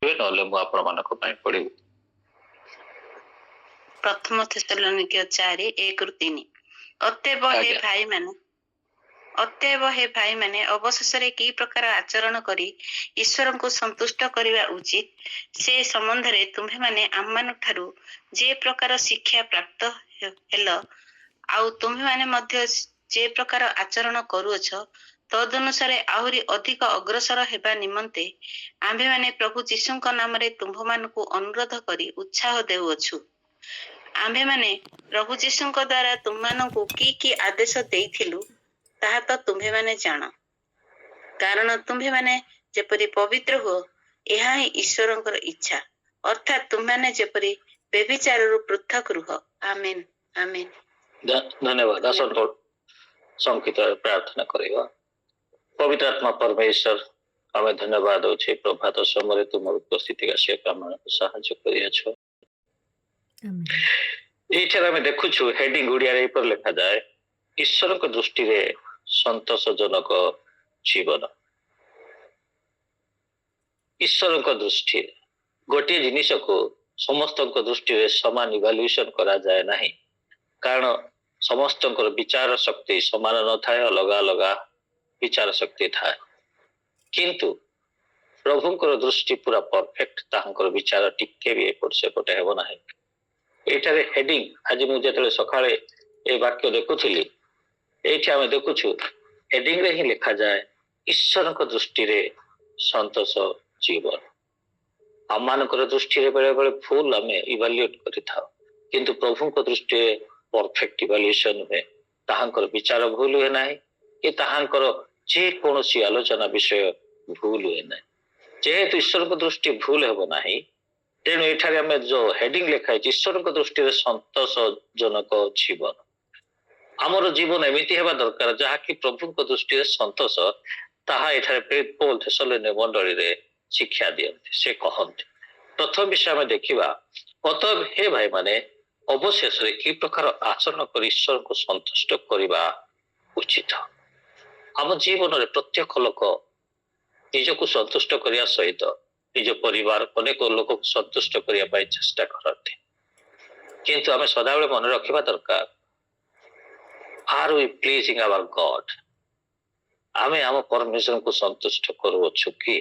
ନହେଲେ ମୁଁ ଆପଣ ମାନଙ୍କ ପାଇଁ ପଢିବି। ପ୍ରଥମ ଥେସଲୋନିକ୍ୟ 4:1-3। ଅତଏବ ହେ ଭାଇମାନେ ଅବଶେଷରେ କି ପ୍ରକାର ଆଚରଣ କରି ଈଶ୍ୱରଙ୍କୁ ସନ୍ତୁଷ୍ଟ କରିବା ଉଚିତ ସେ ସମ୍ବନ୍ଧରେ ତୁମ୍ଭେମାନେ ଆମମାନଙ୍କଠାରୁ ଯେ ପ୍ରକାର ଶିକ୍ଷା ପ୍ରାପ୍ତ ହେଲ ଆଉ ତୁମ୍ଭେମାନେ ମଧ୍ୟ ଯେ ପ୍ରକାର ଆଚରଣ କରୁଅଛ ତଦନୁସାରେ ଆହୁରି ଅଧିକ ଅଗ୍ରସର ହେବା ନିମନ୍ତେ ଆମ୍ଭେମାନେ ପ୍ରଭୁ ଯୀଶୁଙ୍କ ନାମରେ ତୁମ୍ଭମାନଙ୍କୁ ଅନୁରୋଧ କରି ଉତ୍ସାହ ଦେଉଅଛୁ। ଆମ୍ଭେମାନେ ପ୍ରଭୁ ଯୀଶୁଙ୍କ ଦ୍ୱାରା ତୁମମାନଙ୍କୁ କି ଆଦେଶ ଦେଇଥିଲୁ ତାହା ତ ତୁମ୍ଭେମାନେ ଜାଣ। କାରଣ ତୁମ୍ଭେମାନେ ଯେପରି ପବିତ୍ର ହୁଅ ଏହା ହିଁ ଈଶ୍ୱରଙ୍କର ଇଚ୍ଛା, ଅର୍ଥାତ୍ ତୁମ୍ଭେମାନେ ଯେପରି ବ୍ୟଭିଚାରରୁ ପୃଥକ ରୁହ। ଆମେନ୍ ଆମେନ୍। ଧନ୍ୟବାଦ। ଆସନ୍ତୁ ସଂକ୍ଷିପ୍ତ ପ୍ରାର୍ଥନା କରିବା। ପବିତ୍ର ଆତ୍ମା ପରମେଶ୍ୱର, ଆମେ ଧନ୍ୟବାଦ ଦଉଛେ ପ୍ରଭାତ ସମୟରେ ତୁମର ଉପସ୍ଥିତି ଆସିବାକୁ ଆମମାନଙ୍କୁ ସାହାଯ୍ୟ କରିଅଛ। ଏଇଠାରେ ଆମେ ଦେଖୁଛୁ ହେଡିଙ୍ଗ ଓଡିଆରେ ଏପରି ଲେଖାଯାଏ, ଈଶ୍ୱରଙ୍କ ଦୃଷ୍ଟିରେ ସନ୍ତୋଷଜନକ ଜୀବନ। ଈଶ୍ୱରଙ୍କ ଦୃଷ୍ଟିରେ ଗୋଟିଏ ଜିନିଷକୁ ସମସ୍ତଙ୍କ ଦୃଷ୍ଟିରେ ସମାନ ଇଭାଲୁଏସନ କରାଯାଏ ନାହିଁ, କାରଣ ସମସ୍ତଙ୍କର ବିଚାର ଶକ୍ତି ସମାନ ନଥାଏ, ଅଲଗା ଅଲଗା ବିଚାର ଶକ୍ତି ଥାଏ। କିନ୍ତୁ ପ୍ରଭୁଙ୍କର ଦୃଷ୍ଟି ପୁରା ପରଫେକ୍ଟ, ତାହାଙ୍କର ବିଚାର ଟିକେ ବି ଏପଟ ସେପଟ ହେବ ନାହିଁ। ଏଇଠାରେ ହେଡିଙ୍ଗ, ଆଜି ମୁଁ ଯେତେବେଳେ ସକାଳେ ଏ ବାକ୍ୟ ଦେଖୁଥିଲି, ଏଇଠି ଆମେ ଦେଖୁଛୁ ହେଡିଙ୍ଗରେ ହିଁ ଲେଖାଯାଏ ଈଶ୍ୱରଙ୍କ ଦୃଷ୍ଟିରେ ସନ୍ତୋଷ ଜୀବନ। ଆମମାନଙ୍କର ଦୃଷ୍ଟିରେ ବେଳେ ବେଳେ ଭୁଲ ଆମେ ଇଭାଲୁଏଟ କରିଥାଉ, କିନ୍ତୁ ପ୍ରଭୁଙ୍କ ଦୃଷ୍ଟିରେ ପରଫେକ୍ଟ ଇଭାଲୁଏସନ ହୁଏ। ତାହାଙ୍କର ବିଚାର ଭୁଲ ହୁଏ ନାହିଁ, କି ତାହାଙ୍କର ଯେକୌଣସି ଆଲୋଚନା ବିଷୟ ଭୁଲ ହୁଏ ନାହିଁ। ଯେହେତୁ ଈଶ୍ୱରଙ୍କ ଦୃଷ୍ଟି ଭୁଲ ହେବ ନାହିଁ, ତେଣୁ ଏଠାରେ ଆମେ ଯୋଉ ହେଡିଙ୍ଗ ଲେଖା ହେଇଛି ଈଶ୍ୱରଙ୍କ ଦୃଷ୍ଟିରେ ସନ୍ତୋଷଜନକ ଜୀବନ। ଆମର ଜୀବନ ଏମିତି ହେବା ଦରକାର ଯାହାକି ପ୍ରଭୁଙ୍କ ଦୃଷ୍ଟିରେ ସନ୍ତୋଷ, ତାହା ଏଠାରେ ପୌଲ ଥେସଲୋନିକ୍ୟ ମଣ୍ଡଳୀରେ ଶିକ୍ଷା ଦିଅନ୍ତି। ସେ କହନ୍ତି, ପ୍ରଥମ ବିଷୟ ଆମେ ଦେଖିବା, ଅତଏବ ହେ ଭାଇମାନେ ଅବଶେଷରେ କି ପ୍ରକାର ଆଚରଣ କରି ଈଶ୍ୱରଙ୍କୁ ସନ୍ତୁଷ୍ଟ କରିବା ଉଚିତ। ଆମ ଜୀବନରେ ପ୍ରତ୍ୟେକ ଲୋକ ନିଜକୁ ସନ୍ତୁଷ୍ଟ କରିବା ସହିତ ନିଜ ପରିବାର ଅନେକ ଲୋକକୁ ସନ୍ତୁଷ୍ଟ କରିବା ପାଇଁ ଚେଷ୍ଟା କରନ୍ତି, କିନ୍ତୁ ଆମେ ସଦାବେଳେ ମନେ ରଖିବା ଦରକାର, are we pleasing our God? ଆମେ ଆମ ପରମେଶ୍ୱରଙ୍କୁ ସନ୍ତୁଷ୍ଟ କରୁଅଛୁ କି?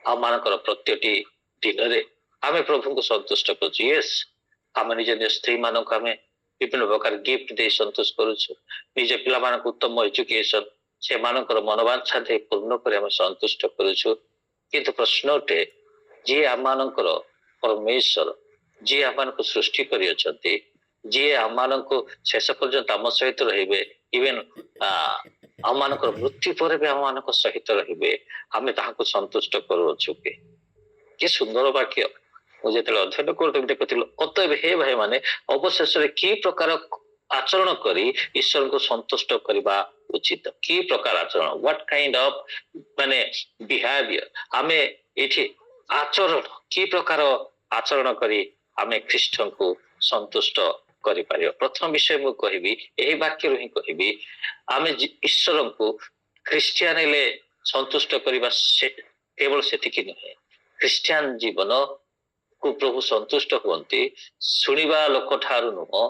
ଆମମାନଙ୍କର ପ୍ରତ୍ୟେକଟି ଦିନରେ ଆମେ ପ୍ରଭୁଙ୍କୁ ସନ୍ତୁଷ୍ଟ କରୁଛୁ। ୟେସ୍, ଆମେ ନିଜ ନିଜ ସ୍ତ୍ରୀ ମାନଙ୍କୁ ଆମେ ବିଭିନ୍ନ ପ୍ରକାର ଗିଫ୍ଟ ଦେଇ ସନ୍ତୋଷ କରୁଛୁ, ନିଜ ପିଲାମାନଙ୍କୁ ଉତ୍ତମ ଏଜୁକେସନ, ସେମାନଙ୍କର ମନୋବାଞ୍ଛା ଦେଇ ପୂର୍ଣ୍ଣ କରି ଆମେ ସନ୍ତୁଷ୍ଟ କରୁଛୁ। କିନ୍ତୁ ପ୍ରଶ୍ନ ଅଟେ, ଯିଏ ଆମମାନଙ୍କର ପରମେଶ୍ୱର, ଯିଏ ଆମମାନଙ୍କୁ ସୃଷ୍ଟି କରିଅଛନ୍ତି, ଯିଏ ଆମମାନଙ୍କୁ ଶେଷ ପର୍ଯ୍ୟନ୍ତ ଆମ ସହିତ ରହିବେ, ଇଭେନ ଆମମାନଙ୍କର ମୃତ୍ୟୁ ପରେ ବି ଆମମାନଙ୍କ ସହିତ ରହିବେ, ଆମେ ତାହାକୁ ସନ୍ତୁଷ୍ଟ କରୁଅଛୁ କି? କି ସୁନ୍ଦର ବାକ୍ୟ! ମୁଁ ଯେତେବେଳେ ଅଧ୍ୟୟନ କରୁଥିଲି ଦେଖୁଥିଲି, ଅତଏବ ହେ ଭାଇ ମାନେ ଅବଶେଷରେ କି ପ୍ରକାର ଆଚରଣ କରି ଈଶ୍ୱରଙ୍କୁ ସନ୍ତୁଷ୍ଟ କରିବା ଉଚିତ। କି ପ୍ରକାର ଆଚରଣ, ହ୍ୱାଟ କାଇଣ୍ଡ ଅଫ ମାନେ ବିହେଭିୟର, ଆମେ ଏଠି ଆଚରଣ କି ପ୍ରକାର ଆଚରଣ କରି ଆମେ ଖ୍ରୀଷ୍ଟଙ୍କୁ ସନ୍ତୁଷ୍ଟ କରିପାରିବା। ପ୍ରଥମ ବିଷୟ ମୁଁ କହିବି, ଏହି ବାକ୍ୟରୁ ହିଁ କହିବି, ଆମେ ଈଶ୍ୱରଙ୍କୁ ଖ୍ରୀଷ୍ଟିଆନ ହେଲେ ସନ୍ତୁଷ୍ଟ କରିବା କେବଳ ସେତିକି ନୁହେଁ। ଖ୍ରୀଷ୍ଟିଆନ ଜୀବନ କୁ ପ୍ରଭୁ ସନ୍ତୁଷ୍ଟ ହୁଅନ୍ତି ଶୁଣିବା ଲୋକ ଠାରୁ ନୁହଁ,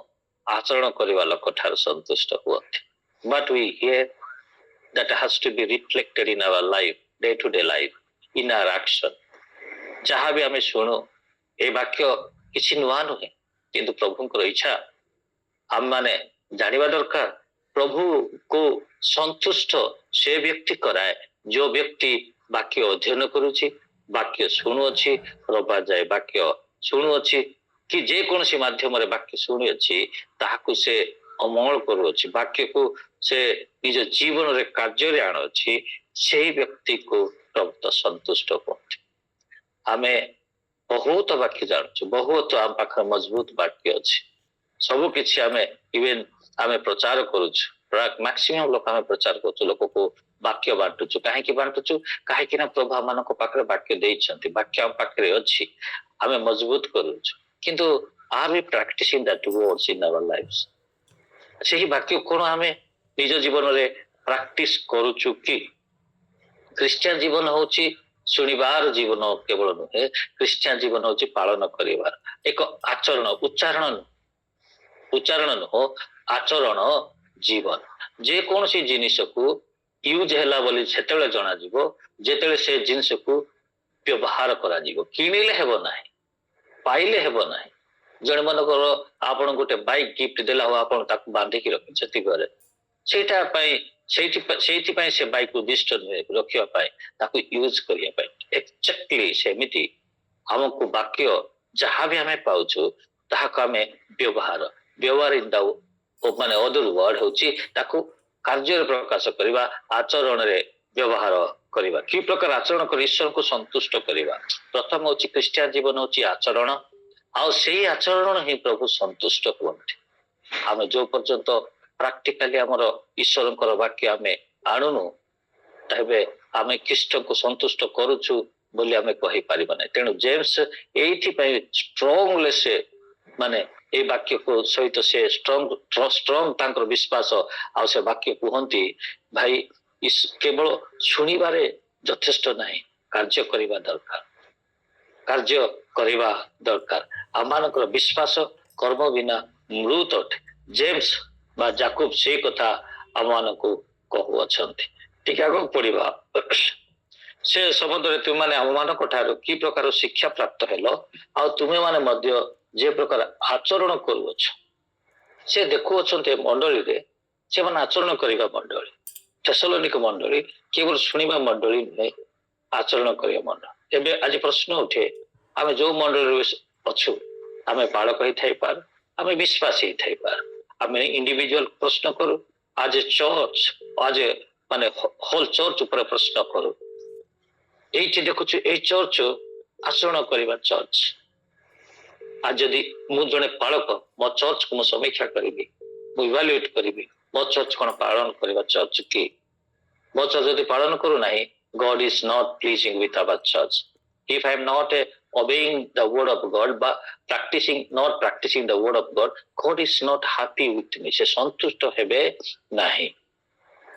ଆଚରଣ କରିବା ଲୋକ ଠାରୁ ସନ୍ତୁଷ୍ଟ ହୁଅନ୍ତି। But we hear that has to be reflected in our life, day to day life, in our action. ଯାହା ବି ଆମେ ଶୁଣୁ, ଏ ବାକ୍ୟ କିଛି ନୂଆ ନୁହେଁ, କିନ୍ତୁ ପ୍ରଭୁଙ୍କର ଇଚ୍ଛା ଆମମାନେ ଜାଣିବା ଦରକାର। ପ୍ରଭୁକୁ ସନ୍ତୁଷ୍ଟ ସେ ବ୍ୟକ୍ତି କରାଏ ଯୋଉ ବ୍ୟକ୍ତି ବାକ୍ୟ ଅଧ୍ୟୟନ କରୁଛି, ବାକ୍ୟ ଶୁଣୁଅଛି, ରବା ଯାଏ ବାକ୍ୟ ଶୁଣୁଅଛି, କି ଯେକୌଣସି ମାଧ୍ୟମରେ ବାକ୍ୟ ଶୁଣୁଅଛି ତାହାକୁ ସେ ଅମଳ କରୁଅଛି, ବାକ୍ୟକୁ ସେ ନିଜ ଜୀବନରେ କାର୍ଯ୍ୟରେ ଆଣୁଅଛି, ସେହି ବ୍ୟକ୍ତିକୁ ପ୍ରଭୁ ସନ୍ତୁଷ୍ଟ ହୁଅନ୍ତି। ଆମେ ବହୁତ ବାକ୍ୟ ଜାଣୁଛୁ, ବହୁତ ଆମ ପାଖରେ ମଜବୁତ ବାକ୍ୟ ଅଛି, ସବୁ କିଛି ଆମେ ଇଭେନ ଆମେ ପ୍ରଚାର କରୁଛୁ, ମାକ୍ସିମମ୍ ଲୋକ ଆମେ ପ୍ରଚାର କରୁଛୁ, ଲୋକକୁ ବାକ୍ୟ ବାଣ୍ଟୁଛୁ। କାହିଁକି ବାଣ୍ଟୁଛୁ? କାହିଁକି ନା ପ୍ରଭୁ ଆମମାନଙ୍କ ପାଖରେ ବାକ୍ୟ ଦେଇଛନ୍ତି, ବାକ୍ୟ ଆମ ପାଖରେ ଅଛି, ଆମେ ମଜବୁତ କରୁଛୁ। କିନ୍ତୁ are we practicing that words in our lives? ସେହି ବାକ୍ୟ କଣ ଆମେ ନିଜ ଜୀବନରେ ପ୍ରାକ୍ଟିସ କରୁଛୁ କି? ଖ୍ରୀଷ୍ଟିଆନ ଜୀବନ ହଉଛି ଶୁଣିବାର ଜୀବନ କେବଳ ନୁହେଁ, ଖ୍ରୀଷ୍ଟିଆନ ଜୀବନ ହଉଛି ପାଳନ କରିବାର ଏକ ଆଚରଣ, ଉଚ୍ଚାରଣ ନୁହଁ, ଆଚରଣ ଜୀବନ। ଯେକୌଣସି ଜିନିଷକୁ ୟୁଜ ହେଲା ବୋଲି ସେତେବେଳେ ଜଣାଯିବ ଯେତେବେଳେ ସେ ଜିନିଷକୁ ବ୍ୟବହାର କରାଯିବ। କିଣିଲେ ହେବ ନାହିଁ, ପାଇଲେ ହେବ ନାହିଁ। ଜଣେ ମନେକର ଆପଣ ଗୋଟେ ବାଇକ୍ ଗିଫ୍ଟ ଦେଲା ଆଉ ଆପଣ ତାକୁ ବାନ୍ଧିକି ରଖିଛନ୍ତି ଘରେ, ସେଇଥିପାଇଁ ସେ ବାଇକ୍ ଉଦ୍ଦିଷ୍ଟ ନୁହେଁ ରଖିବା ପାଇଁ, ତାକୁ ୟୁଜ କରିବା ପାଇଁ। ଏକ୍ଜାକ୍ଟଲି ସେମିତି ଆମକୁ ବାକ୍ୟ ଯାହା ବି ଆମେ ପାଉଛୁ ତାହାକୁ ଆମେ ବ୍ୟବହାର ଇନ୍ ଦ ମାନେ ଅଦର ୱାର୍ଡ ହଉଛି ତାକୁ କାର୍ଯ୍ୟରେ ପ୍ରକାଶ କରିବା, ଆଚରଣରେ ବ୍ୟବହାର କରିବା। କି ପ୍ରକାର ଆଚରଣ କରି ଈଶ୍ୱରଙ୍କୁ ସନ୍ତୁଷ୍ଟ କରିବା? ପ୍ରଥମ ହଉଛି ଖ୍ରୀଷ୍ଟିଆନ ଜୀବନ ହଉଛି ଆଚରଣ, ଆଉ ସେଇ ଆଚରଣ ହିଁ ପ୍ରଭୁ ସନ୍ତୁଷ୍ଟ ହୁଅନ୍ତି। ଆମେ ଯୋଉ ପର୍ଯ୍ୟନ୍ତ ପ୍ରାକ୍ଟିକାଲି ଆମର ଈଶ୍ୱରଙ୍କର ବାକ୍ୟ ଆମେ ଆଣୁନୁ, ତେବେ ଆମେ ଖ୍ରୀଷ୍ଟଙ୍କୁ ସନ୍ତୁଷ୍ଟ କରୁଛୁ ବୋଲି ଆମେ କହିପାରିବା ନାହିଁ। ତେଣୁ ଜେମ୍ସ ଏଇଥିପାଇଁ ଷ୍ଟ୍ରଙ୍ଗଲି ସେ ମାନେ এই ବାକ୍ୟକୁ ସହିତ ସେ ଷ୍ଟ୍ରଙ୍ଗ ତାଙ୍କର ବିଶ୍ୱାସ ଆଉ ସେ ବାକ୍ୟ କୁହନ୍ତି, ଭାଇ କେବଳ ଶୁଣିବାରେ ଯଥେଷ୍ଟ ନାହିଁ, କାର୍ଯ୍ୟ କରିବା ଦରକାର। ଆମମାନଙ୍କର ବିଶ୍ୱାସ କର୍ମ ବିନା ମୃତ ଅଟେ। ଜେମ୍ସ ବା ଜାକୁବ ସେଇ କଥା ଆମମାନଙ୍କୁ କହୁଅଛନ୍ତି। ଟିକେ ଆଗକୁ ପଢିବା। ସେ ସମ୍ବନ୍ଧରେ ତୁମେମାନେ ଆମମାନଙ୍କ ଠାରୁ କି ପ୍ରକାର ଶିକ୍ଷା ପ୍ରାପ୍ତ ହେଲ, ଆଉ ତୁମେମାନେ ମଧ୍ୟ ଯେ ପ୍ରକାର ଆଚରଣ କରୁଅଛ। ସେ ଦେଖୁଅଛନ୍ତି ମଣ୍ଡଳୀରେ ସେମାନେ ଆଚରଣ କରିବା ମଣ୍ଡଳୀ। ଥେସଲୋନିକ ମଣ୍ଡଳୀ କେବଳ ଶୁଣିବା ମଣ୍ଡଳୀ ନୁହେଁ, ଆଚରଣ କରିବା ମଣ୍ଡଳୀ। ଏବେ ଆଜି ପ୍ରଶ୍ନ ଉଠେ, ଆମେ ଯୋଉ ମଣ୍ଡଳୀରେ ଅଛୁ, ଆମେ ବାଳକ ହେଇଥାଇପାରୁ, ଆମେ ବିଶ୍ୱାସୀ ହେଇଥାଇପାରୁ, ଆମେ ଇଣ୍ଡିଭିଜୁଆଲ ପ୍ରଶ୍ନ କରୁ, ଆଜ ଏ ଚର୍ଚ୍ଚ, ଆଜ ଏ ମାନେ ହୋଲ ଚର୍ଚ୍ଚ ଉପରେ ପ୍ରଶ୍ନ କରୁ। ଏଇଠି ଦେଖୁଛୁ ଏଇ ଚର୍ଚ୍ଚ ଆଚରଣ କରିବା ଚର୍ଚ୍ଚ। ଆଜି ଯଦି ମୁଁ ଜଣେ ପାଳକ, ମୋ ଚର୍ଚ୍ଚକୁ ମୁଁ ସମୀକ୍ଷା କରିବି, ମୁଁ ଇଭାଲୁଏଟ କରିବି, ମୋ ଚର୍ଚ୍ଚ କଣ ପାଳନ କରିବା ଚର୍ଚ୍ଚ କି? ମୋ ଚର୍ଚ୍ଚ ଯଦି ପାଳନ କରୁନାହିଁ, God is not pleasing with our church. If I am not obeying the word of God, but not practicing the word of God, God is not happy with me. ସେ ସନ୍ତୁଷ୍ଟ ହେବେ ନାହିଁ,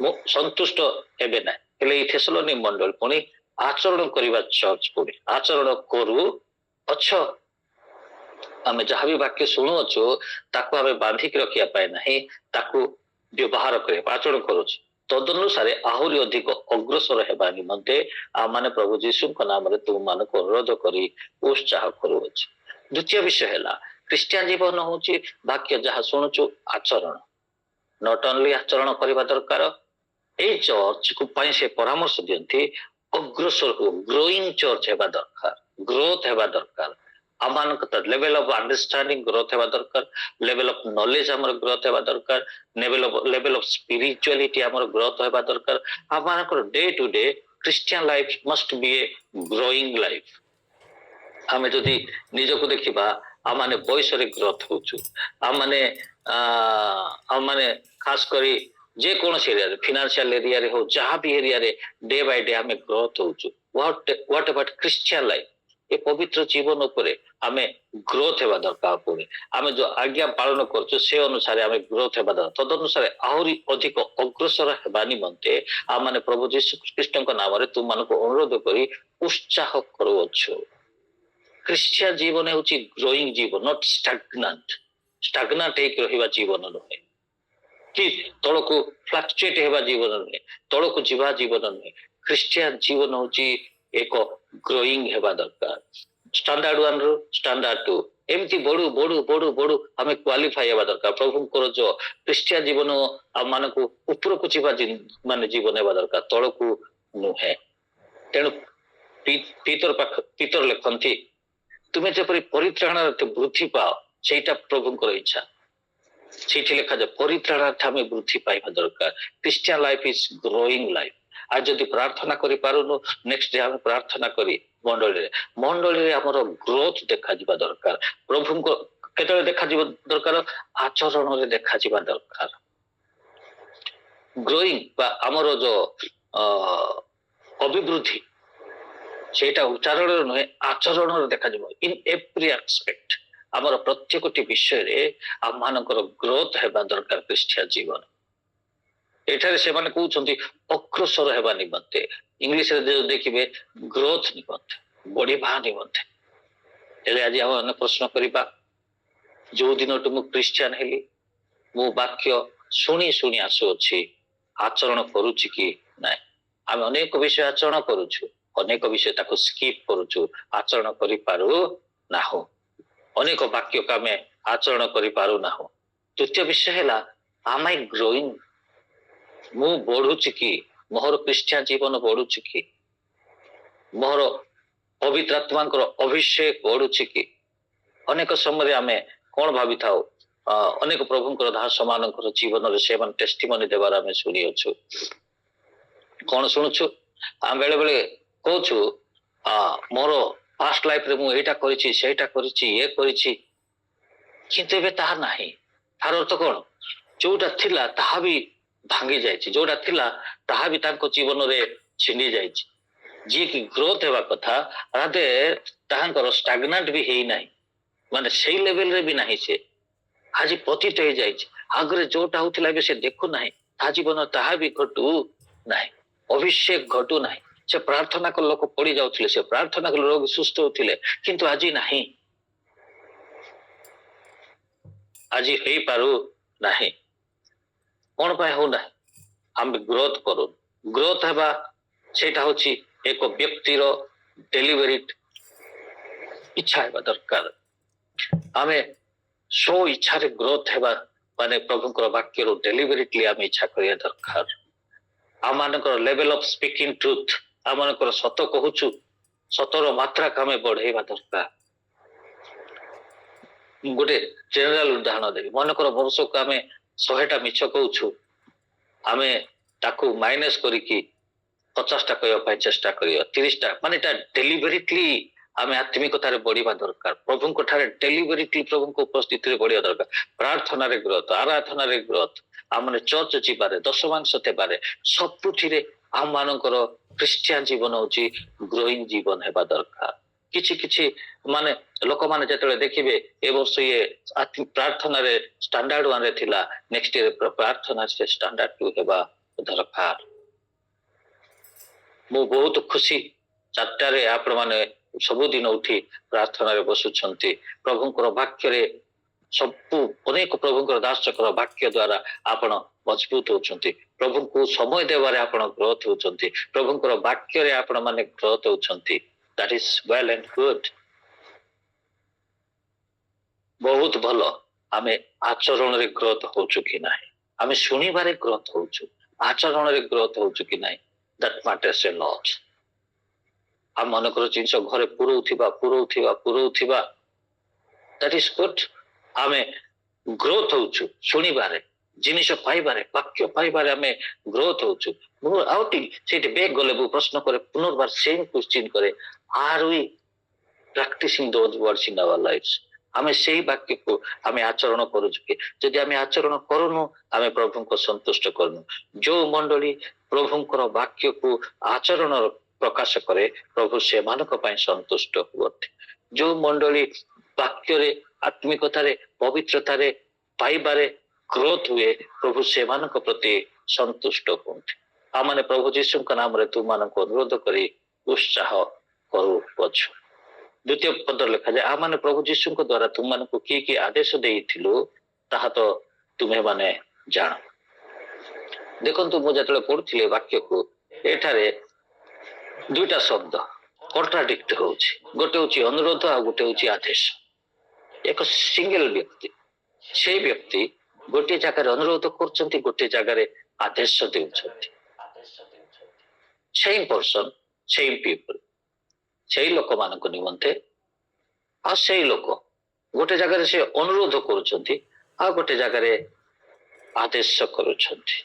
ମୁଁ ସନ୍ତୁଷ୍ଟ ହେବେ ନାହିଁ। ହେଲେ ଏଇ ଥେସଲୋନିକ ମଣ୍ଡଳୀ ପୁଣି ଆଚରଣ କରିବା ଚର୍ଚ୍ଚ, ପୁଣି ଆଚରଣ କରୁ ଅଛ। ଆମେ ଯାହା ବି ବାକ୍ୟ ଶୁଣୁଅଛୁ ତାକୁ ଆମେ ବାନ୍ଧିକି ରଖିବା ପାଇଁ ନାହିଁ, ତାକୁ ବ୍ୟବହାର କରିବା, ଆଚରଣ କରୁଛୁ। ତଦନୁସାରେ ଆହୁରି ଅଧିକ ଅଗ୍ରସର ହେବା ନିମନ୍ତେ ଆମମାନେ ପ୍ରଭୁ ଯୀଶୁଙ୍କ ନାମରେ ତୁମମାନଙ୍କୁ ଅନୁରୋଧ କରି ଉତ୍ସାହ କରୁଅଛୁ। ଦ୍ୱିତୀୟ ବିଷୟ ହେଲା, ଖ୍ରୀଷ୍ଟିଆନ ଜୀବନ ହଉଛି ବାକ୍ୟ ଯାହା ଶୁଣୁଛୁ ଆଚରଣ। ନଟ ଓନ୍ଲି ଆଚରଣ କରିବା ଦରକାର, ଏଇ ଚର୍ଚ୍ଚ ପାଇଁ ସେ ପରାମର୍ଶ ଦିଅନ୍ତି ଅଗ୍ରସର ହୁଅ, ଗ୍ରୋଇଂ ଚର୍ଚ୍ଚ ହେବା ଦରକାର, ଗ୍ରୋଥ ହେବା ଦରକାର। ଆମମାନଙ୍କ ଲେଭେଲ ଅଫ ଅଣ୍ଡରଷ୍ଟାଣ୍ଡିଂ ଗ୍ରୋଥ ହେବା ଦରକାର, ଲେଭେଲ ଅଫ ନଲେଜ ଆମର ଗ୍ରୋଥ ହେବା ଦରକାର, ଲେଭେଲ ଅଫ ସ୍ପିରିଚୁଆଲିଟି ଆମର ଗ୍ରୋଥ ହେବା ଦରକାର। ଆମମାନଙ୍କର day to day Christian life must be a growing life. ଆମେ ଯଦି ନିଜକୁ ଦେଖିବା, ଆମମାନେ ବୟସରେ ଗ୍ରୋଥ ହଉଛୁ, ଆମମାନେ ଖାସ କରି ଯେକୌଣସି ଏରିଆରେ, ଫିନାନ୍ସିଆଲ ଏରିଆରେ ହଉ, ଯାହା ବି ଏରିଆରେ ଡେ ବାଇ ଡେ ଆମେ ଗ୍ରୋଥ ହଉଛୁ। What about Christian life? ଏ ପବିତ୍ର ଜୀବନ ଉପରେ ଆମେ ଗ୍ରୋଥ ହେବା ଦରକାର। ପୁଣି ଆମେ ଯୋଉ ଆଜ୍ଞା ପାଳନ କରୁଛୁ ସେ ଅନୁସାରେ ଆମେ ଗ୍ରୋଥ ହେବା ଦରକାର। ତଦନୁସାରେ ଆହୁରି ଅଧିକ ଅଗ୍ରସର ହେବା ନିମନ୍ତେ ଆମମାନେ ପ୍ରଭୁ ଯୀଶୁ ଖ୍ରୀଷ୍ଟଙ୍କ ନାମରେ ତୁମମାନଙ୍କୁ ଅନୁରୋଧ କରି ଉତ୍ସାହ କରୁଅଛୁ। ଖ୍ରୀଷ୍ଟିଆନ ଜୀବନ ହେଉଛି ଗ୍ରୋଇଂ ଜୀବନ, ନଟ ଷ୍ଟାଗନାଣ୍ଟ ହେଇକି ରହିବା ଜୀବନ ନୁହେଁ, କି ତଳକୁ ଫ୍ଲାକ୍ଚୁଏଟ ହେବା ଜୀବନ ନୁହେଁ, ତଳକୁ ଯିବା ଜୀବନ ନୁହେଁ। ଖ୍ରୀଷ୍ଟିଆନ ଜୀବନ ହଉଛି ଏକ ଗ୍ରୋଇଂ ହେବା ଦରକାର। ଷ୍ଟାଣ୍ଡାର୍ଡ 1 ରୁ ଷ୍ଟାଣ୍ଡାର୍ଡ 2 ଏମିତି ବଢୁ ବଢୁ ବଢୁ ବଢୁ ଆମେ କ୍ୱାଲିଫାଇ ହେବା ଦରକାର। ପ୍ରଭୁଙ୍କର ଯୋଉ ଖ୍ରୀଷ୍ଟିଆନ ଜୀବନ ଆମମାନଙ୍କୁ ଉପରକୁ ଯିବା ମାନେ ଜୀବନ ହେବା ଦରକାର, ତଳକୁ ନୁହେଁ। ତେଣୁ ପିତର ଲେଖନ୍ତି, ତୁମେ ଯେପରି ପରିତ୍ରାଣରେ ବୃଦ୍ଧି ପାଅ, ସେଇଟା ପ୍ରଭୁଙ୍କର ଇଚ୍ଛା। ସେଇଠି ଲେଖାଯାଏ ପରିତ୍ରାଣାର୍ଥେ ଆମେ ବୃଦ୍ଧି ପାଇବା ଦରକାର। Christian life is growing life. ଆଉ ଯଦି ପ୍ରାର୍ଥନା କରିପାରୁନୁ, ନେକ୍ସଟ ଡେ ଆମେ ପ୍ରାର୍ଥନା କରି ମଣ୍ଡଳୀରେ ଆମର ଗ୍ରୋଥ ଦେଖାଯିବା ଦରକାର। ପ୍ରଭୁଙ୍କ କେତେବେଳେ ଦେଖାଯିବା ଦରକାର? ଆଚରଣରେ ଦେଖାଯିବା ଦରକାର। ଗ୍ରୋଇଂ ବା ଆମର ଯୋଉ ଅଭିବୃଦ୍ଧି, ସେଇଟା ଉଚ୍ଚାରଣରେ ନୁହେଁ, ଆଚରଣରେ ଦେଖାଯିବ। ଇନ୍ ଏଭ୍ରି ଆସ୍ପେକ୍ଟ ଆମର ପ୍ରତ୍ୟେକଟି ବିଷୟରେ ଆମମାନଙ୍କର ଗ୍ରୋଥ ହେବା ଦରକାର ଖ୍ରୀଷ୍ଟିଆନ ଜୀବନ। ଏଠାରେ ସେମାନେ କହୁଛନ୍ତି ଅଗ୍ରସର ହେବା ନିମନ୍ତେ, इंग्लिश रे जो देखिबे ग्रोथ निमंते बढ़िबा निमंते हेले आज हम प्रश्न करिबा जो दिन मु क्रिश्चियन हेली मु वाक्य शुणी शुणी आसुअछि आचरण करूछि कि नाय आम अनेक विषय आचरण करूछु अनेक विषय ताको स्किप करूछु आचरण करि पारु नाहु अनेक वाक्य का आमे आचरण करि पारु नाहु तृतीय विषय हैला am I growing मु बढ़ुछि कि मोर क्रिश्चियन जीवन बढ़ुछि कि मोर पवित्र आत्मांकर अभिषेक बढ़ुछि कि अनेक समय आमे कोन भाबी थाउ अनेक प्रभुंकर दास मानकर जीवन रे सेवन टेस्टिमनी देबार आमे सुनी अछु कोन सुनुछु आ बेले बेले कहछु मोर पास्ट लाइफ रे मु एटा करिछि सेटा करिछि ये करिछि किंतु एबे ताहा नाही तार अर्थ कोन जोटा थिला ताहा भी भांगी जायछि जोटा थिला ताहा भी तांको जीवन रे छिंडी जायछि जे कि ग्रोथ हेबा कथा राधे ताहांकर स्टैग्नेंट भी हेई नाही माने सेई लेवल रे भी नाही से आज पतित हो जायछि आगरे जोटा होथिला एबे से देखु नाही ता जीवन ताहा भी घटू नाही अभिषेक घटू नाही से प्रार्थना को लोक पड़ी जाउथिले से प्रार्थना को लोग सुस्थ होथिले किंतु आजी नाही आजी हेई पारु नाही कोन पाए हो नाही हम ग्रोथ करू ग्रोथ हेबा सेटा होछि एक व्यक्तिर डेलिवरीट इच्छा हेबा दरकार आमे सो इच्छा रे ग्रोथ हेबा माने प्रभुंकर वाक्य रो डेलिवरीटली आमे इच्छा करिया दरकार आमानकर लेवल ऑफ स्पीकिंग ट्रुथ आमानकर सत कहूछु सतर मात्रा कामे बढ़ेबा दरकार गोटे जनरल उदाहरण देबी मनकर वर्ष को आमे 100टा मिछ कहूछु आमे ताकू माइनस करिकी 50टा कहया पाई चेष्टा करियो 30टा माने ता डेलिवरीटली आमे आत्मिकता रे बढ़िबा दरकार प्रभु को ठारे डेलिवरीटली प्रभु को उपस्थिति रे बढ़िया दरकार प्रार्थना रे ग्रोथ आराधना रे ग्रोथ आमने चर्च जीवारे दशमांश तेबारे सबुठी रे आम मानकर क्रिश्चियन जीवन होची ग्रोइंग जीवन हेबा दरकार किछि किछि माने लोक माने जेतले देखिबे ए वर्ष ये प्रार्थना रे स्टैंडर्ड 1 रे थिला नेक्स्ट ईयर प्रार्थना से स्टैंडर्ड 2 हेबा दरकार मु बहुत खुशी चारटा रे आपण माने सब दिन उठी प्रार्थना रे बसुछंती प्रभुंकर वाक्य रे सब अनेक प्रभुंकर दासकर वाक्य द्वारा आपण मजबूत होचंती प्रभु को समय देवारे आपण ग्रोथ होचंती प्रभुंकर वाक्य रे आपण माने ग्रोथ होचंती that is well and good बहुत भलो आमे आचरण रे ग्रोथ होचु कि नाही आमे सुनिबारे ग्रोथ होचु आचरण रे ग्रोथ होचु कि नाही दैट मैटर्स ए लॉट आ मनकर जिंस घरे पुरौथिबा दैट इज गुड आमे ग्रोथ होचु सुनिबारे जिनिस पाइबारे वाक्य पाइबारे आमे ग्रोथ होचु मु आउटिंग सेट बैक गले बु प्रश्न करे पुनर्बार सेम क्वेश्चन करे are we practising those words in our lives आमे सेही वाक्य को आमे आचरण करूछु कि जदि आमे आचरण करूनु आमे प्रभु को संतुष्ट करनु जो मंडली प्रभु को वाक्य को आचरण प्रकाश करे प्रभु से मानक पय संतुष्ट हुअते जो मंडली वाक्य रे आत्मिकता रे पवित्रता रे पाइबारे ग्रोथ हुए प्रभु से मानक प्रति संतुष्ट होते आमने प्रभु यीशु का नाम रे तू मानक अनुरोध करी उत्साह करू पछु द्वितीय पद लिखा जाए आमने प्रभु यीशु को द्वारा तुम मानक की आदेश देइथिलु ताहा तो तुमे माने जान देखंतु मु जतले पढुथिले वाक्य को एठारे दुईटा शब्द कॉन्ट्राडिक्ट होउछि गोटे होछि अनुरोध आ गोटे होछि आदेश एक सिंगल व्यक्ति से व्यक्ति गोटे जगह अनुरोध करछंती गोटे जगह आदेश देउछंती सेम पर्सन सेम पीपल सेही लोक मानक निमंते आ सेही लोक गोटे जगह से अनुरोध करूछंती आ गोटे जगह आदेश करूछंती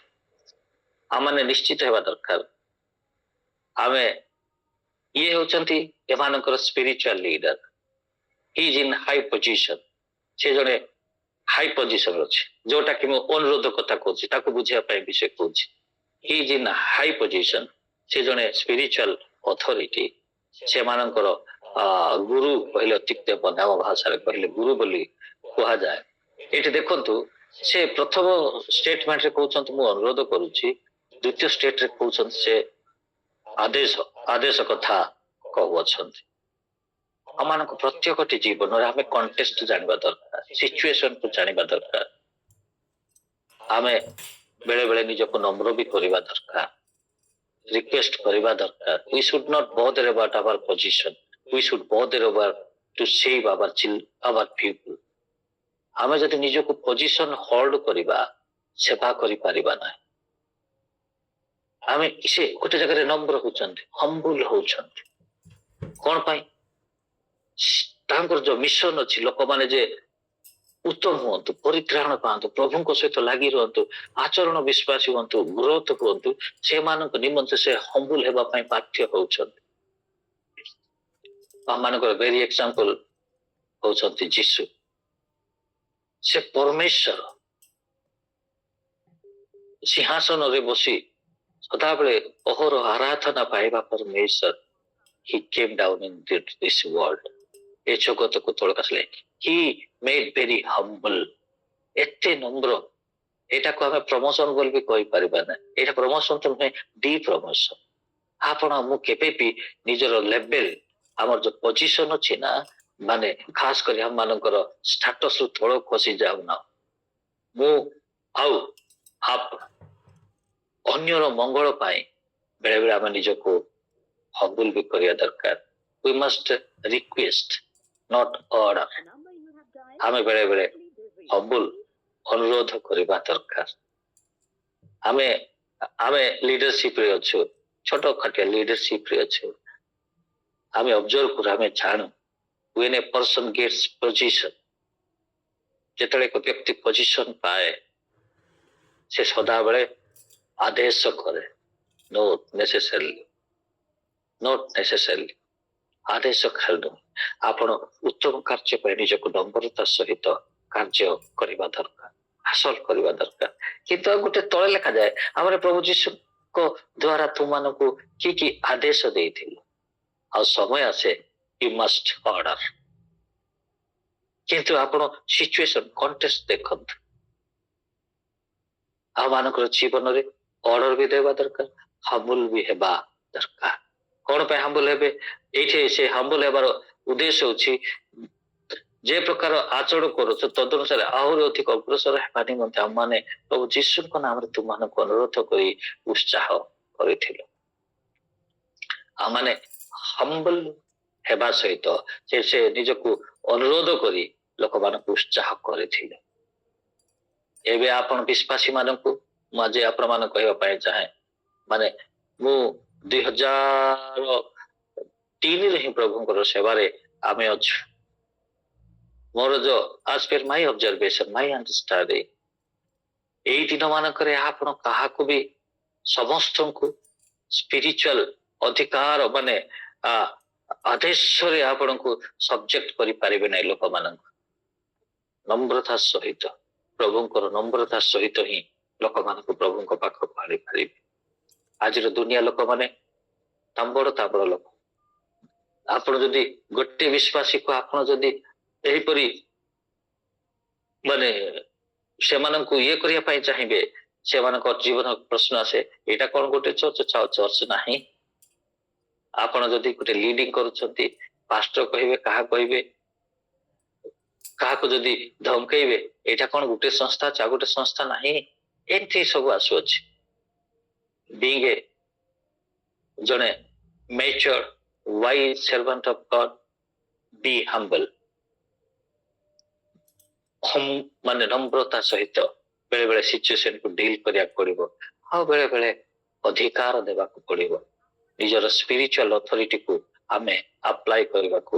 आमने निश्चित हेबा दरकार आमे ये होचंती एमानकर spiritual leader he is in high position से जने हाई पोजीशन अछि जोटा कि मो अनुरोध कथा कहछि ताको बुझिया पय विषय कहछि he is in high position से जने स्पिरिचुअल अथॉरिटी से मानकर गुरु कहले अतिक्ते बनाम भाषा रे कहले गुरु बोली कहा जाए एठी देखंतु से प्रथम स्टेटमेंट रे कहउछंत मो अनुरोध करूछि द्वितीय स्टेट रे कहउछंत से ଆଦେଶ ଆଦେଶ କଥା କହୁଅଛନ୍ତି। ଆମମାନଙ୍କ ପ୍ରତ୍ୟେକଟି ଜୀବନରେ ଆମେ କଣ୍ଟେଷ୍ଟ ଜାଣିବା ଦରକାର, ସିଚୁଏସନକୁ ଜାଣିବା ଦରକାର। ଆମେ ବେଳେ ବେଳେ ନିଜକୁ ନମ୍ର ବି କରିବା ଦରକାର, ରିକ୍ୱେଷ୍ଟ କରିବା ଦରକାର। We should not bother about our position. We should bother about to save our people. ଆମେ ଯଦି ନିଜକୁ ପୋଜିସନ ହୋଲ୍ଡ କରିବା, ସେବା କରିପାରିବା ନାହିଁ। ଆମେ ସେ ଗୋଟେ ଜାଗାରେ ନମ୍ର ହଉଛନ୍ତି, ହମ୍ବୁଲ ହଉଛନ୍ତି। କଣ ପାଇଁ? ତାଙ୍କର ଯୋଉ ମିଶନ ଅଛି, ଲୋକମାନେ ଯେ ଉତ୍ତମ ହୁଅନ୍ତୁ, ପରିତ୍ରାଣ ପାଆନ୍ତୁ, ପ୍ରଭୁଙ୍କ ସହିତ ଲାଗି ରୁହନ୍ତୁ, ଆଚରଣ ବିଶ୍ୱାସୀ ହୁଅନ୍ତୁ, ଗ୍ରୋଥ ହୁଅନ୍ତୁ, ସେମାନଙ୍କ ନିମନ୍ତେ ସେ ହମ୍ବୁଲ ହେବା ପାଇଁ ବାଧ୍ୟ ହଉଛନ୍ତି। ଆମମାନଙ୍କର ଭେରି ଏକ୍ସାମ୍ପଲ ହଉଛନ୍ତି ଯୀଶୁ। ସେ ପରମେଶ୍ୱର ସିଂହାସନରେ ବସି ସଦାବେଳେ ଅହର ଆରାଧନା ପାଇବା ପରମେଶ୍ୱର। He came down in this world. ଏ ଜଗତକୁ ତଳକୁ ଆସିଲେ। He made very humble. ଏତେ ନମ୍ର। ଏଟାକୁ ଆମେ ପ୍ରମୋସନ ବୋଲି ବି କହିପାରିବା ନାହିଁ। ଏଇଟା ପ୍ରମୋସନ ତ ନୁହେଁ, ଡି ପ୍ରମୋସନ। ଆପଣ ମୁଁ କେବେ ବି ନିଜର ଲେଭେଲ, ଆମର ଯୋଉ ପୋଜିସନ ଅଛି ନା, ମାନେ ଖାସ କରି ଆମ ମାନଙ୍କର ଷ୍ଟାଟସ ରୁ ତଳକୁ ଖସି ଯାଉନା। ମୁଁ ଆଉ ଅନ୍ୟର ମଙ୍ଗଳ ପାଇଁ ବେଳେ ବେଳେ ଆମେ ନିଜକୁ ହମ୍ବୁଲ ବି କରିବା ଦରକାର। We must request, not order. ଆମେ ବେଳେ ବେଳେ ହମ୍ବୁଲ ଅନୁରୋଧ କରିବା ଦରକାର। ଆମେ ଆମେ ଲିଡରସିପ ରେ ଅଛୁ, ଛୋଟ ଖାଟିଆ ଲିଡରସିପ ରେ ଅଛୁ। ଆମେ ଅବଜର୍ଭ କରୁ, ଆମେ ଜାଣୁ when a person gets position, ଯେତେବେଳେ ଏକ ବ୍ୟକ୍ତି ପୋଜିସନ ପାଏ, ସେ ସଦାବେଳେ ଆଦେଶ କରେ। Not necessarily ଆଦେଶ ଖାଲି। ଆପଣ ଉତ୍ତମ କାର୍ଯ୍ୟ ପାଇଁ ନିଜକୁ ନମ୍ରତା ସହିତ କାର୍ଯ୍ୟ କରିବା ଦରକାର, ହାସଲ କରିବା ଦରକାର। କିନ୍ତୁ ଆଉ ଗୋଟେ ତଳେ ଲେଖାଯାଏ, ଆମର ପ୍ରଭୁ ଯୀଶୁଙ୍କ ଦ୍ଵାରା ତୁମମାନଙ୍କୁ କି କି ଆଦେଶ ଦେଇଥିଲୁ, ଆଉ ସମୟ ଆସେ you must order। କିନ୍ତୁ ଆପଣ ସିଚୁଏସନ କଣ୍ଟେଷ୍ଟ ଦେଖନ୍ତୁ। ଆମ ମାନଙ୍କର ଜୀବନରେ ଅର୍ଡର ବି ଦେବା ଦରକାର, ହମ୍ବୁଲ ବି ହେବା ଦରକାର। କଣ ପାଇଁ ହମ୍ବୁଲ ହେବେ? ଏଇଠି ସେ ହମ୍ବୁଲ ହେବାର ଉଦ୍ଦେଶ୍ୟ ହଉଛି, ଯେ ପ୍ରକାର ଆଚରଣ କରୁଛ ତଦନୁସାରେ ଆହୁରି ଅଧିକ ଅଗ୍ରସର ହେବା ନିମନ୍ତେ ଆମମାନେ ପ୍ରଭୁ ଯୀଶୁଙ୍କ ନାମରେ ତୁମମାନଙ୍କୁ ଅନୁରୋଧ କରି ଉତ୍ସାହ କରିଥିଲୁ। ଆମମାନେ ହମ୍ବୁଲ ହେବା ସହିତ ସେ ନିଜକୁ ଅନୁରୋଧ କରି ଲୋକମାନଙ୍କୁ ଉତ୍ସାହ କରିଥିଲେ। ଏବେ ଆପଣ ବିଶ୍ୱାସୀ ମାନଙ୍କୁ ମୁଁ ଆଜି ଆପଣ ମାନଙ୍କୁ କହିବା ପାଇଁ ଚାହେଁ, ମାନେ ମୁଁ 2003ରେ ହିଁ ପ୍ରଭୁଙ୍କର ସେବାରେ ଆମେ ଅଛୁ। ମୋର ଯୋଉ as per my observation, my understanding, ଏଇ ଦିନ ମାନଙ୍କରେ ଆପଣ କାହାକୁ ବି ସମସ୍ତଙ୍କୁ ସ୍ପିରିଚୁଆଲ ଅଧିକାର ମାନେ ଆଦେଶରେ ଆପଣଙ୍କୁ ସବଜେକ୍ଟ କରିପାରିବେ ନାହିଁ। ଲୋକମାନଙ୍କୁ ନମ୍ରତା ସହିତ, ପ୍ରଭୁଙ୍କର ନମ୍ରତା ସହିତ ହିଁ ଲୋକମାନଙ୍କୁ ପ୍ରଭୁଙ୍କ ପାଖକୁ ଆଣିପାରିବେ। ଆଜିର ଦୁନିଆ ଲୋକମାନେ ତାମ୍ବଡ଼ ଲୋକ। ଆପଣ ଯଦି ଗୋଟେ ବିଶ୍ୱାସୀକୁ ଆପଣ ଯଦି ଏହିପରି ମାନେ ସେମାନଙ୍କୁ ଇଏ କରିବା ପାଇଁ ଚାହିଁବେ, ସେମାନଙ୍କ ଜୀବନ ପ୍ରଶ୍ନ ଆସେ, ଏଇଟା କଣ ଗୋଟେ ଚର୍ଚ୍ଚ ନାହିଁ। ଆପଣ ଯଦି ଗୋଟେ লিডিং କରୁଛନ୍ତି, ପାଷ୍ଟର କହିବେ, କାହାକୁ ଯଦି ଧମକେଇବେ, ଏଇଟା କଣ ଗୋଟେ ସଂସ୍ଥା ଅଛି, ଆଉ ଗୋଟେ ସଂସ୍ଥା ନାହିଁ। ଏମିତି ସବୁ ଆସୁଅଛି। being a ଜଣେ mature wise servant of God, be humble। ମାନେ ନମ୍ରତା ସହିତ ବେଳେ ବେଳେ ସିଚୁଏସନକୁ ଡିଲ କରିବାକୁ ପଡିବ, ଆଉ ବେଳେ ବେଳେ ଅଧିକାର ଦେବାକୁ ପଡିବ। ନିଜର ସ୍ପିରିଚୁଆଲ ଅଥରିଟିକୁ ଆମେ ଆପ୍ଲାଏ କରିବାକୁ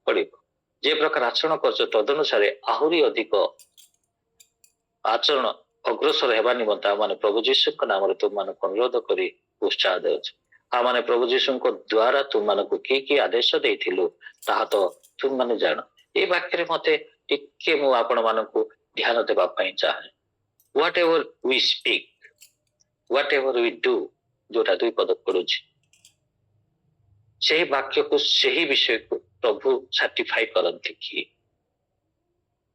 ପଡିବ। ଯେ ପ୍ରକାର ଆଚରଣ କରୁଛ ତଦନୁସାରେ ଆହୁରି ଅଧିକ ଆଚରଣ ଅଗ୍ରସର ହେବା ନିମନ୍ତେ ଆମମାନେ ପ୍ରଭୁ ଯୀଶୁଙ୍କ ନାମରେ ତୁମମାନଙ୍କୁ ଅନୁରୋଧ କରି ଉତ୍ସାହ ଦେଉଛୁ। ଆମମାନେ ପ୍ରଭୁ ଯୀଶୁଙ୍କ ଦ୍ଵାରା ତୁମମାନଙ୍କୁ କି ଆଦେଶ ଦେଇଥିଲୁ, ତାହା ତ ତୁମମାନେ ଜାଣ। ଏ ବାକ୍ୟରେ ମତେ ଟିକେ ମୁଁ ଆପଣ ମାନଙ୍କୁ ଧ୍ୟାନ ଦେବା ପାଇଁ ଚାହେଁ। Whatever we speak, whatever we do, ଯୋଉଟା 2 ପଦ ପଡୁଛି, ସେହି ବାକ୍ୟକୁ, ସେହି ବିଷୟକୁ ପ୍ରଭୁ ସାର୍ଟିଫାଇ କରନ୍ତି କି?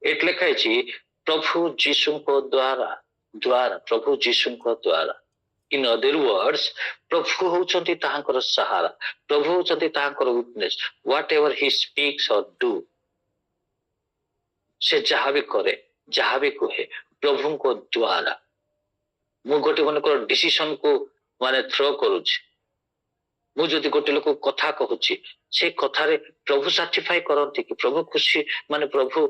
ଏଠି ଲେଖା ହେଇଛି ପ୍ରଭୁ ଯୀଶୁଙ୍କ ଦ୍ଵାରା, ପ୍ରଭୁ ଯୀଶୁଙ୍କ ଦ୍ଵାରା। इन अदर वर्ड्स प्रभु होउचंती ताहांकर सहारा, प्रभु होउचंती ताहांकर witness. Whatever he speaks और डू, से जहाँ भी करे जहाँ भी कहे प्रभु को द्वारा। मु गोटे मन डिसीजन को माने थ्रो करूची, मु जदि गोटे लोक कथा कहूची से कथारे प्रभु सर्टिफाई करती कि प्रभु खुशी माने प्रभु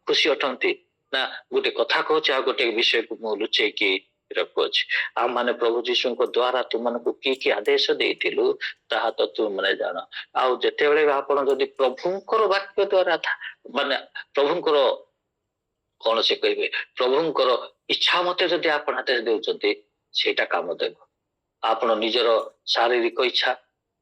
खुशी अटंती ना गोटे कथा कहूची आ गोटे विषय को मु लुचै कि रखुची। आ माने प्रभु जीशु को द्वारा तुम मन को की आदेश देइथिलु ताहा तो तुम माने जानो। आ जते बेले आपण जदि प्रभुंकर वाक्य द्वारा था माने प्रभुंकर कौन से कहे प्रभुंकर इच्छा मते जदि आपण आदेश देउचंती सेटा काम देबो। आपण निजर शारीरिक इच्छा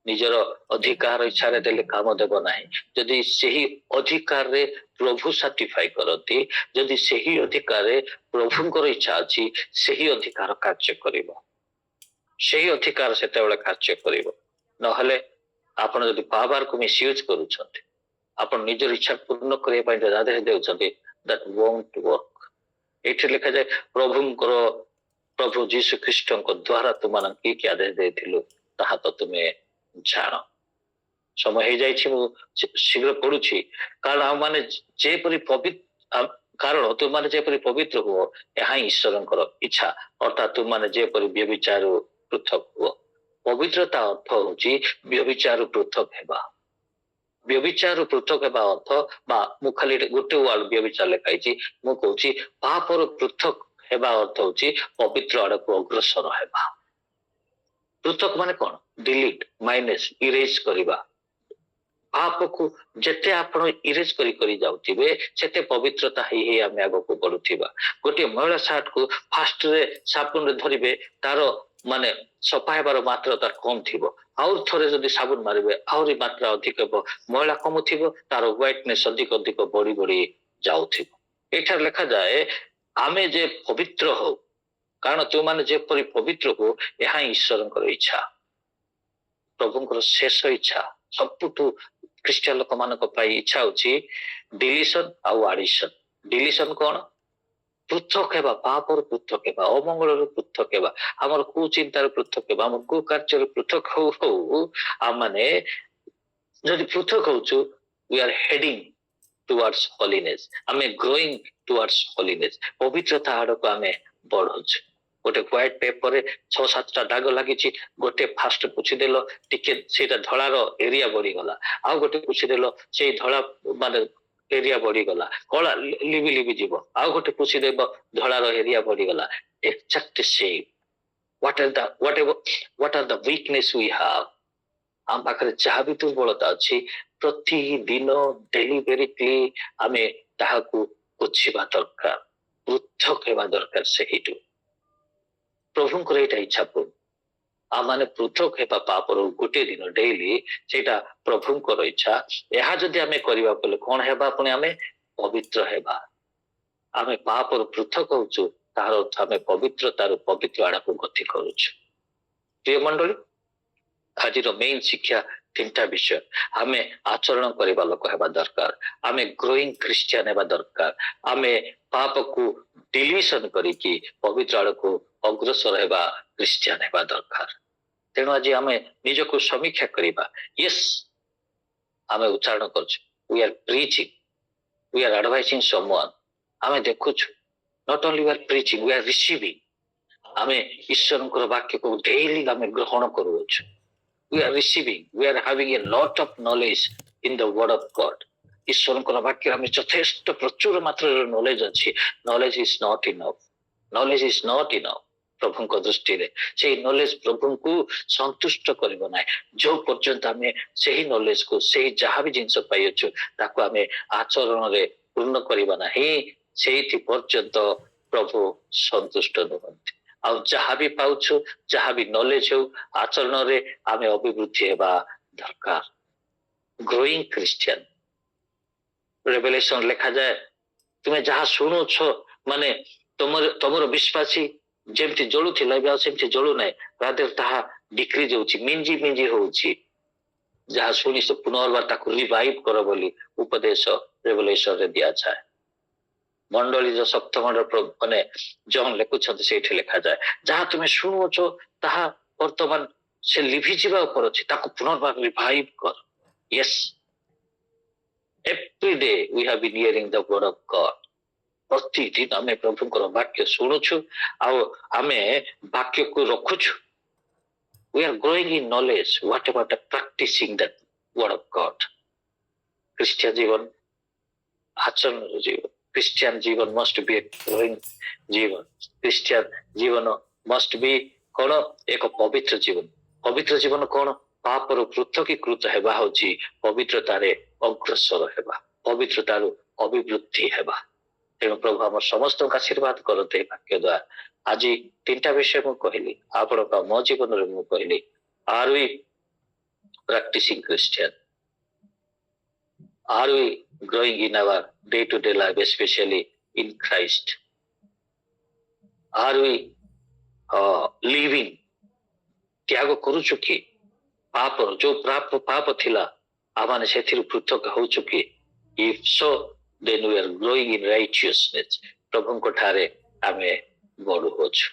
निजर अधिकार इच्छा रे देले काम देब नाही। जदि सही अधिकार रे प्रभु सर्टिफाई करती, जदि सही अधिकार रे प्रभुंकर इच्छा अछि सही अधिकार कार्य करिवो, सही अधिकार सेते बेले कार्य करिवो। नहले आपण जदि पावर को मिसयूज करूछंती, आपण निजर इच्छा पूर्ण करे पय आदेश देउछंती, दैट वोंट वर्क। एठी लिखा जाय प्रभुंकर प्रभु जीशु ख्रीष्ट द्वारा तुम कि आदेश देथिलु ताहा तो तुम्हें जान। समय हो जाइछि शीघ्र पड़ुछि कारण हम माने जेपरि पवित्र कारण तुम माने जेपरि पवित्र हुओ यहाँ ईश्वरंकर इच्छा। अर्थात तुम माने जेपरि व्यभिचार पृथक हुओ। पवित्रता अर्थ होछि व्यभिचार पृथक हेबा। व्यभिचार पृथक हेबा अर्थ बा मु खाली गोटे वर्ड व्यभिचार लिखाइछि, मु कहूछि पापर पृथक हेबा अर्थ होछि पवित्र आड़ को अग्रसर हेबा। पृथक माने कौन? डिलीट, माइनस, इरेज करिबा। पाप को जेते आपण इरेज करी करी जाउथिबे सेते पवित्रता ही आमे आगो को बढ़ुथिबा। गोटे महिला शार्ट को फास्ट रे साबुन रे धरिबे तार माने सफा हेबार मात्रा तार कम थिबो, आउर थरे जदि साबुन मारिबे आउरी मात्रा अधिक हेबो, महिला कम थिबो, तार व्हाइटनेस अधिक अधिक बढ़ी बढ़ी जाउथिबो। एठार लिखा जाए आमे जे पवित्र हो, कारण तुम माने जेपरि पवित्र हो यहाँ ईश्वरंकर इच्छा, प्रभुंकर शेष इच्छा। सबुठु ख्रीस्टियन लोक मानक पाई इच्छा होछि डिलीशन आउ एडिशन। डिलीशन कौन? पृथक हेबा, पापर पृथक हेबा, अमंगल पृथक हेबा, हमर कुचिंतार पृथक हेबा, हमर कुकार्यर पृथक हो आ माने जदि पृथक होछु we are heading towards holiness, आमे ग्रोइंग टुवर्ड्स होलीनेस, पवित्रता आड़को आमे बढ़ुछु। गोटे व्हाइट पेपर रे 6-7टा दाग लागिछि, गोटे फास्ट पुछि देलो टिके सेटा धଳାର एरिया बढ़ी गला, आ गोटे पुछि देलो सेई धଳा माने एरिया बढ़ी गला, कला लिबि लिबि जीवो, आ गोटे पुछि देबो धଳାର एरिया बढ़ी गला। Exact same what are the weakness we have. हम पाखरे जहाँ भी दुर्बलता अछि प्रतिदिन डेलिबरेटली आमे ताहाकू पुछिबा दरकार, पृथक हेबा दरकार। सेहिटू प्रभुंकर एटा इच्छा प्रभु आ माने पृथक हेबा पापर गोटे दिन डेली सेटा प्रभुंकर इच्छा। यह जदि आमे करिबा बोले कोन हेबा पुनी आमे पवित्र हेबा। आमे पापर पृथक होछु तार अर्थ आमे पवित्रतार पवित्र आड़ाको गति करूछु। प्रिय मंडली आज मेन शिक्षा 3टा विषय। आमे आचरण करबा लोक हेबा दरकार, आमे ग्रोइंग क्रिश्चियन हेबा दरकार, आमे पाप को डिलीशन करिकी पवित्र आड़ को अग्रसर हेबा क्रिश्चियन हेबा दरकार। तेणु आज आमे निजको समीक्षा करिबा। यस आमे उच्चारण करछु, we are preaching, we are advising someone. आमे देखुछु not only we are preaching, we are receiving. आमे ईश्वरंकर वाक्य को डेली आमे ग्रहण करूछु। We are receiving, we are having a lot of knowledge in the word of God. ईश्वरंकर वाक्य आमे यथेष्ट प्रचुर मात्रा नॉलेज अछि। Knowledge is not enough, knowledge is not enough. प्रभु को दृष्टि रे से नॉलेज प्रभु को संतुष्ट करिबो नै। जो पर्यंत आमे सेही नॉलेज को सेही जहाँ भी जिंस पाइ अछु ताको आमे आचरण रे पूर्ण करिबा नाही, सेही पर्यंत प्रभु संतुष्ट नहंती। आ जहाँ भी पाउछु, जहाँ भी नॉलेज हो आचरण रे आमे अभिवृद्धि हेबा दरकार। ग्रोइंग क्रिश्चियन रेवलेशन लिखा जाए तुमे जहाँ शुणु छो माने तमर विश्वासी जेमति जळु थिला बे सेमति जळु नै, रादर ताहा डिक्रीज होछि, मिंजी मिंजी होछि। जहाँ शुनि से पुनर्बार ताको रिवाइव करो बोली उपदेश रेवलेशन रे दिया जाए। ମଣ୍ଡଳୀର ସପ୍ତମ ମାନେ ଜନ୍ ଲେଖୁଛନ୍ତି ସେଇଠି ଲେଖାଯାଏ ଯାହା ତୁମେ ଶୁଣୁଛ ତାହା ବର୍ତ୍ତମାନ ସେ ଲିଭିଯିବା ଉପରେ ଅଛି ତାକୁ ପୁନର୍ବାର ରିଭାଇଭ୍ କର yes every day we have been hearing the word of God ପ୍ରତିଦିନ ଆମେ ପ୍ରଭୁଙ୍କର ବାକ୍ୟ ଶୁଣୁଛୁ ଆଉ ଆମେ ବାକ୍ୟକୁ ରଖୁଛୁ we are growing in knowledge what about the practicing that word of God Christian ଜୀବନ ଆଚରଣ ଜୀବନ ଖ୍ରୀଷ୍ଟିଆନ ଜୀବନ must be a growing ଜୀବନ ଖ୍ରୀଷ୍ଟିଆନ ଜୀବନ must be କଣ ଏକ ପବିତ୍ର ଜୀବନ କଣ ପାପରୁ ପୃଥକୀକୃତ ହେବା ହଉଛି ପବିତ୍ରତାରେ ଅଗ୍ରସର ହେବା ପବିତ୍ରତାରୁ ଅଭିବୃଦ୍ଧି ହେବା ତେଣୁ ପ୍ରଭୁ ଆମର ସମସ୍ତଙ୍କୁ ଆଶୀର୍ବାଦ କରନ୍ତି ଏ ବାକ୍ୟ ଦ୍ୱାରା ଆଜି ତିନିଟା ବିଷୟ ମୁଁ କହିଲି ଆପଣଙ୍କ ମୋ ଜୀବନରେ ମୁଁ କହିଲି are we practicing Christian are we growing in our day to day life especially in Christ are we living ତ୍ୟାଗ କରୁଛୁ କି ପାପର ଯୋଉ ପାପ ଥିଲା ଆମମାନେ ସେଥିରୁ ପୃଥକ ହଉଛୁ କି if so then we are growing in righteousness ପ୍ରଭୁଙ୍କ ଠାରେ ଆମେ ବଢୁଅଛୁ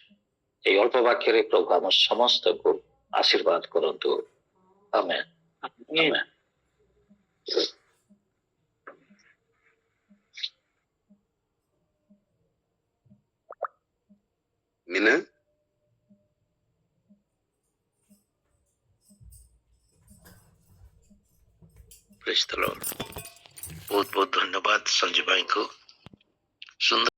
এই ଅଳ୍ପ ବାକ୍ୟରେ ପ୍ରଭୁ ଆମ ସମସ୍ତଙ୍କୁ ଆଶୀର୍ବାଦ କରନ୍ତୁ ଆମେନ୍ ଆମେନ୍ ମିନା ପ୍ରେଜ୍ ଦ ଲର୍ଡ ବହୁତ ବହୁତ ଧନ୍ୟବାଦ ସଞ୍ଜୟ ଭାଇଙ୍କୁ ସୁନ୍ଦର